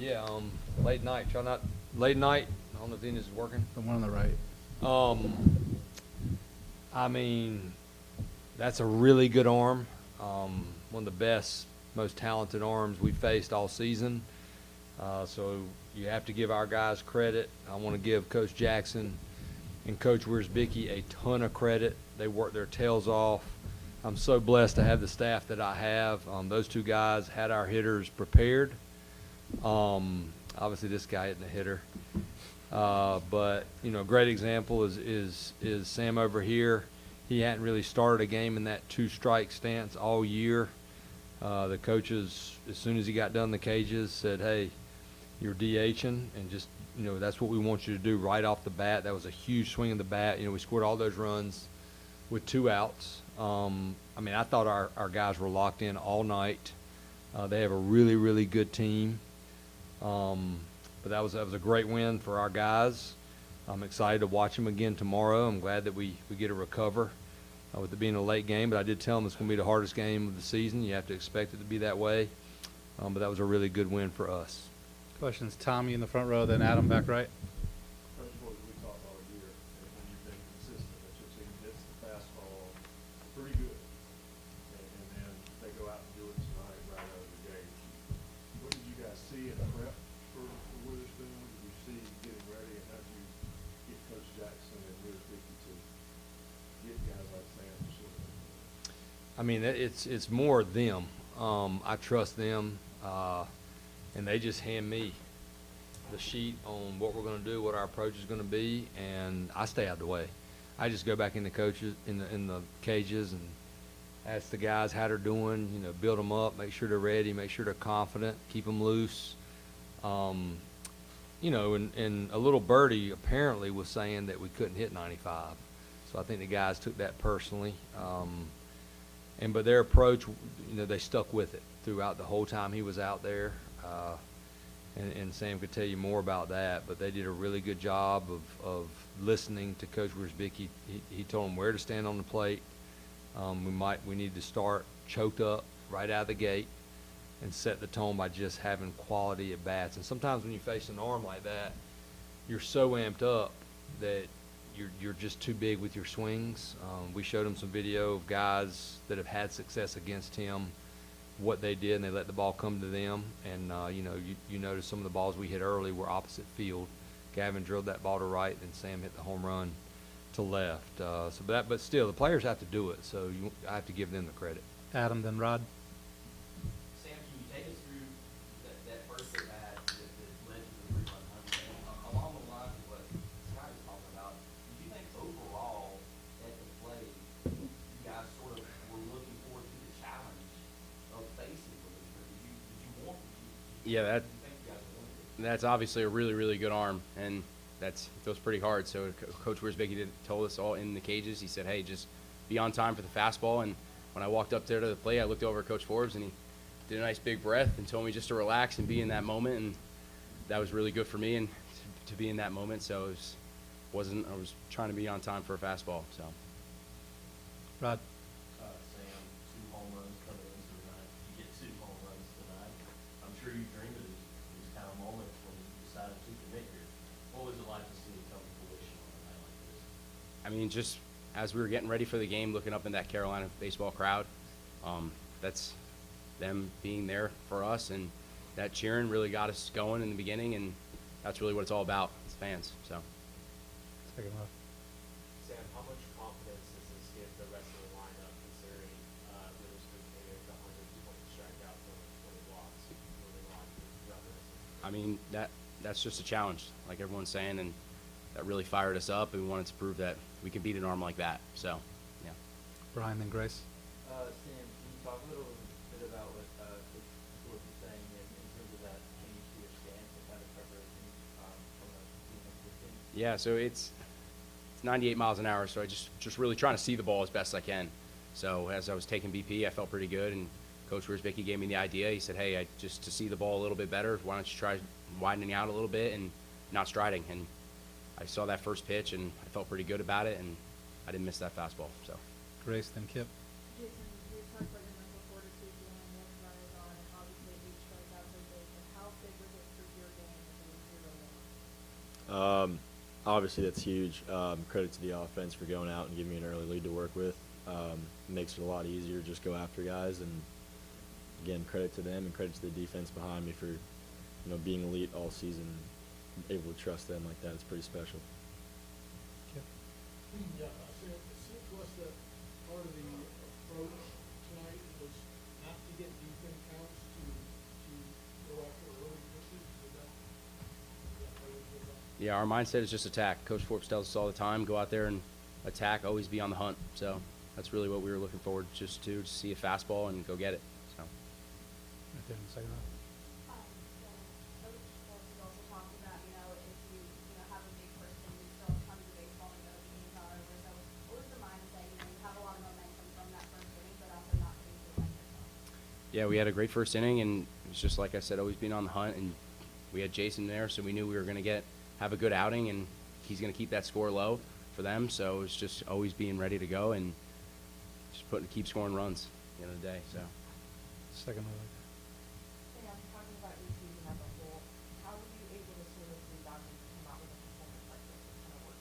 Yeah, late night. Try not late night. I don't know if this is working. The one on the right. I mean, that's a really good arm. One of the best, most talented arms we faced all season. So you have to give our guys credit. I want to give Coach Jackson and Coach Wiersbicki a ton of credit. They worked their tails off. I'm so blessed to have the staff that I have. Those two guys had our hitters prepared. Obviously this guy isn't a hitter. But you know, great example is Sam over here. He hadn't really started a game in that two-strike stance all year. The coaches, as soon as he got done in the cages, said, "Hey, you're DHing, and just that's what we want you to do right off the bat." That was a huge swing of the bat. We scored all those runs with 2 outs. I mean, I thought our guys were locked in all night. They have a really, really good team. But that was a great win for our guys. I'm excited to watch them again tomorrow. I'm glad that we get to recover with it being a late game. But I did tell them it's going to be the hardest game of the season. You have to expect it to be that way. But that was a really good win for us. Questions, Tommy in the front row, then Adam back right. Coach Forbes, we talked all year, and you've been consistent that your team hits the fastball pretty good, and then they go out and do it tonight right out of the gate. What did you guys see in the prep for Witherspoon? Did you see getting ready, and how did you get Coach Jackson and Wiersbicki to get guys like Sam to sort of? I mean, it's more them. I trust them, and they just hand me the sheet on what we're going to do, what our approach is going to be, and I stay out of the way. I just go back in the coaches in the cages and ask the guys how they're doing. Build them up, make sure they're ready, make sure they're confident, keep them loose. And a little birdie apparently was saying that we couldn't hit 95, so I think the guys took that personally. But their approach, they stuck with it throughout the whole time he was out there. And Sam could tell you more about that, but they did a really good job of listening to Coach Wiersbicki. He told them where to stand on the plate. We need to start choked up right out of the gate and set the tone by just having quality at bats. And sometimes when you face an arm like that, you're so amped up that you're just too big with your swings. We showed him some video of guys that have had success against him, what they did, and they let the ball come to them. And you notice some of the balls we hit early were opposite field. Gavin drilled that ball to right, and Sam hit the home run to left. But still, the players have to do it. So I have to give them the credit. Adam, then Rod. Sam, can you take us through that first at bat that led to the 3-run home run? Along the lines of what Scott was talking about, do you think overall at the plate, you guys sort of were looking forward to the challenge of facing Witherspoon? Did you want to? Yeah, Do you think you guys wanted it? that's obviously a really, really good arm, and it goes pretty hard. So Coach Wiersbicki told us all in the cages. He said, "Hey, just be on time for the fastball." And when I walked up there to the plate, I looked over at Coach Forbes, and he did a nice big breath and told me just to relax and be in that moment. And that was really good for me and to be in that moment. So I was trying to be on time for a fastball. So, Rod. Sam, 2 home runs coming into tonight. You get 2 home runs tonight. I'm sure you dreamed of these kind of moments when you decided to commit here. What was it like to see it come to fruition on a night like this? I mean, just as we were getting ready for the game, looking up in that Carolina baseball crowd, that's them being there for us, and that cheering really got us going in the beginning, and that's really what it's all about as fans. So. Second row. Sam, how much confidence does this give the rest of the lineup considering Witherspoon made the 120 strikeouts and 20 blocks moving on throughout the rest of the season? I mean, that's just a challenge, like everyone's saying, and that really fired us up, and we wanted to prove that we can beat an arm like that. So, yeah. Brian, then Grace. Sam, can you talk a little bit about what Coach Forbes was saying in terms of that change to your stance and kind of preparation from a defensive team? Yeah, so it's 98 miles an hour, so I just really trying to see the ball as best I can. So as I was taking BP, I felt pretty good, and Coach Wiersbicki gave me the idea. He said, "Hey, just to see the ball a little bit better, why don't you try widening out a little bit and not striding?" And I saw that first pitch, and I felt pretty good about it, and I didn't miss that fastball. So. Grace, then Kip. Jason, you talked about your mental fortitude dealing with runners on, and obviously each strikeouts are big, but how big was it for Obviously, that's huge. Credit to the offense for going out and giving me an early lead to work with. Makes it a lot easier to just go after guys. And, again, credit to them and credit to the defense behind me for, being elite all season. Able to trust them like that is pretty special. Kip? Yeah, Sam, it seemed to us that part of the approach tonight was not to get deep in counts, to go after early pushes. Is that how you feel about it? Yeah, our mindset is just attack. Coach Forbes tells us all the time, go out there and attack, always be on the hunt. So that's really what we were looking forward just to see a fastball and go get it. So. Right there in the second row. Coach Forbes has also talked about, if you have a big first inning, you still have tons of baseball to go, the game's not over. So what was the mindset? You have a lot of momentum from that first inning, but also not getting to like yourself. Yeah, we had a great first inning, and it was just like I said, always being on the hunt. And we had Jason there, so we knew we were going to have a good outing, and he's going to keep that score low for them. So it's just always being ready to go and just keep scoring runs at the end of the day. So. Second row right there. Sam, talking about your season as a whole, how were you able to sort of rebound and come out with a performance like this? What kind of work?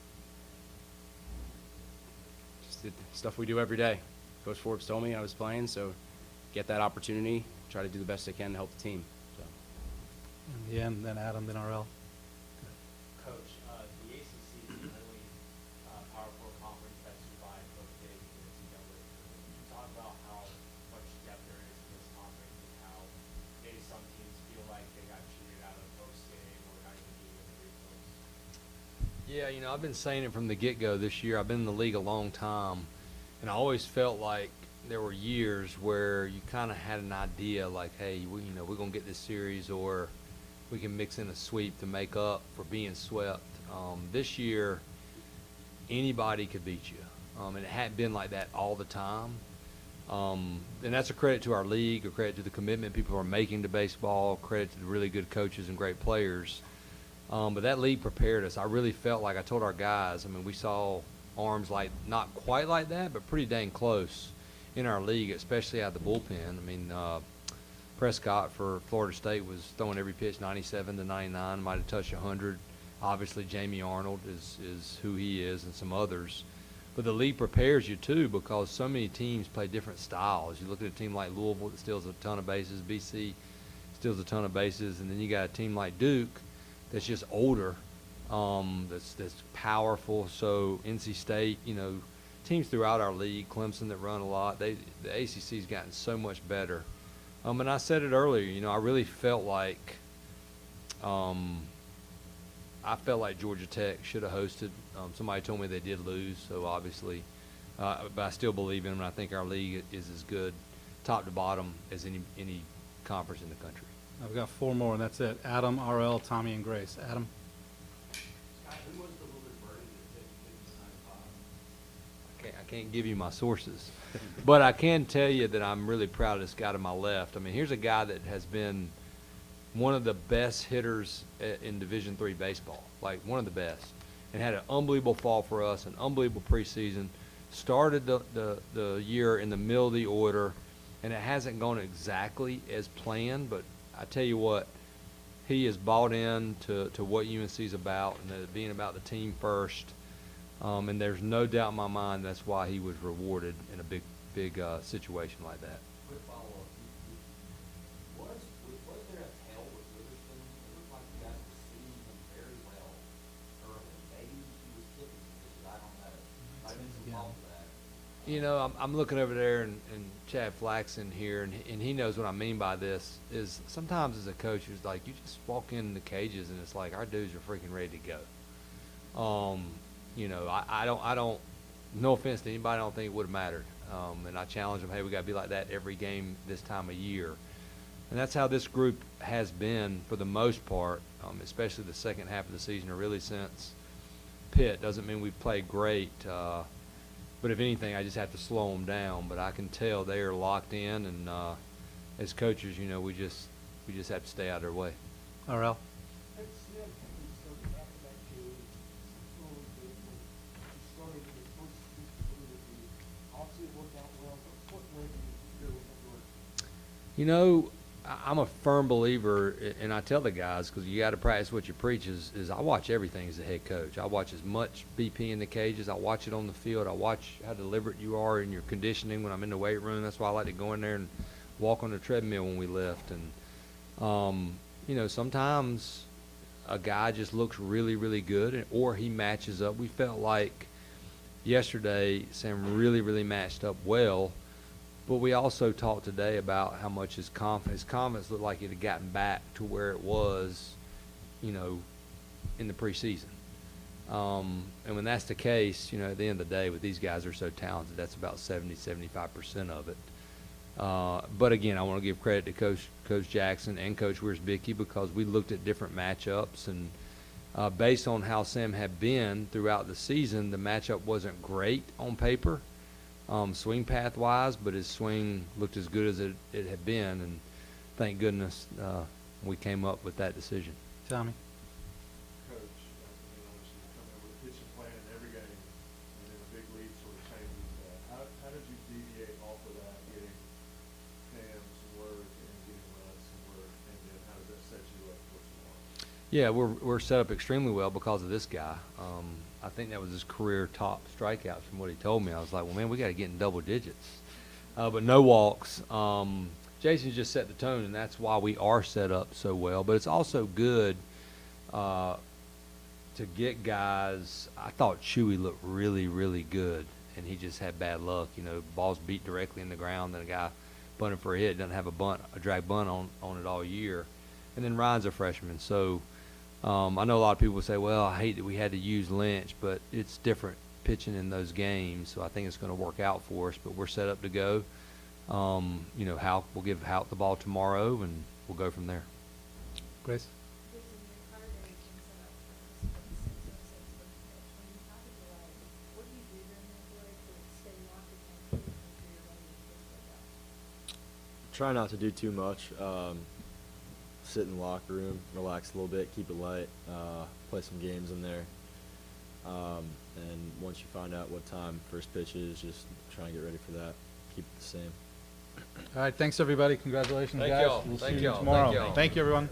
Just the stuff we do every day. Coach Forbes told me I was playing, so get that opportunity, try to do the best I can to help the team. So. In the end, then Adam, then RL. Coach, the ACC is the only Power Four conference that survived both big and NCAA. Can you talk about how much depth there is in this conference and how maybe some teams feel like they got cheated out of the post game or not even being in the replays? Yeah, I've been saying it from the get-go this year. I've been in the league a long time, and I always felt like there were years where you kind of had an idea like, hey, we're going to get this series, or we can mix in a sweep to make up for being swept. This year, anybody could beat you, and it hadn't been like that all the time. And that's a credit to our league, a credit to the commitment people are making to baseball, credit to the really good coaches and great players. But that league prepared us. I really felt like I told our guys, we saw arms like not quite like that, but pretty dang close in our league, especially out of the bullpen. Prescott for Florida State was throwing every pitch 97 to 99, might have touched 100. Obviously, Jamie Arnold is who he is, and some others. But the league prepares you, too, because so many teams play different styles. You look at a team like Louisville that steals a ton of bases, BC steals a ton of bases, and then you got a team like Duke that's just older, that's powerful. So NC State, teams throughout our league, Clemson that run a lot, the ACC's gotten so much better. And I said it earlier, I really felt like Georgia Tech should have hosted. Somebody told me they did lose, so obviously, but I still believe in them, and I think our league is as good, top to bottom, as any conference in the country. I've got four more, and that's it. Adam, RL, Tommy, and Grace. Adam? Scott, who was the little bit birdie that didn't sign I can't give you my sources, but I can tell you that I'm really proud of this guy to my left. Here's a guy that has been one of the best hitters in Division III baseball, like one of the best, and had an unbelievable fall for us, an unbelievable preseason, started the year in the middle of the order, and it hasn't gone exactly as planned, but I tell you what, he is bought in to what UNC is about, and it being about the team first. And there's no doubt in my mind that's why he was rewarded in a big situation like that. Quick follow-up. Was there a tell with Witherspoon? It looked like you guys were seeing him very well early. Maybe he was kicking pitches. I don't know. Might have been some fault for that. I'm looking over there, and Chad Flax's in here, and he knows what I mean by this, is sometimes as a coach, it's like you just walk in the cages, and it's like our dudes are freaking ready to go. I don't, no offense to anybody, I don't think it would have mattered. And I challenge them, hey, we got to be like that every game this time of year. And that's how this group has been for the most part, especially the second half of the season, or really since Pitt. Doesn't mean we've played great, but if anything, I just have to slow them down. But I can tell they are locked in, and as coaches, we just have to stay out of their way. RL? Hey, Sam, you started back-to-back games, really good. You started with the first week with the obviously it worked out well, but what way do you feel it worked? I'm a firm believer, and I tell the guys, because you got to practice what you preach, is I watch everything as a head coach. I watch as much BP in the cages. I watch it on the field. I watch how deliberate you are in your conditioning when I'm in the weight room. That's why I like to go in there and walk on the treadmill when we lift. And, you know, sometimes a guy just looks really, really good, or he matches up. We felt like yesterday Sam really matched up well. But we also talked today about how much his confidence looked like it had gotten back to where it was, you know, in the preseason. And when that's the case, you know, at the end of the day, with these guys, are so talented, that's about 70-75% of it. But again, I want to give credit to Coach Jackson and Coach Wiersbicki, because we looked at different matchups, and based on how Sam had been throughout the season, the matchup wasn't great on paper. Swing path wise, but his swing looked as good as it had been, and thank goodness we came up with that decision. Tommy? Coach, you know, she's coming up with a pitching plan in every game, and then a big lead sort of changes that. How did you deviate off of that, getting Pam some work and getting Russ some work, and then how does that set you up for what you want? Yeah, we're set up extremely well because of this guy. I think that was his career top strikeouts from what he told me. I was like, well, man, we got to get in double digits. But no walks. Jason just set the tone, and that's why we are set up so well. But it's also good to get guys. I thought Chewy looked really good, and he just had bad luck. You know, balls beat directly in the ground, and a guy bunting for a hit, doesn't have a drag bunt on it all year. And then Ryan's a freshman, so I know a lot of people say, well, I hate that we had to use Lynch, but it's different pitching in those games, so I think it's going to work out for us. But we're set up to go. You know, we'll give Houck the ball tomorrow, and we'll go from there. Grace? Jason, your entire day has been set up for this 6:06 with the pitch. When you have a delay, what do you do during that delay to stay locked in and make sure you're ready to get set up? Try not to do too much. Sit in the locker room, relax a little bit, keep it light, play some games in there. And once you find out what time first pitch is, just try and get ready for that. Keep it the same. All right, thanks, everybody. Congratulations, Thank guys. y'all. We'll Thank see you y'all. tomorrow. Thank y'all. Thank you, everyone.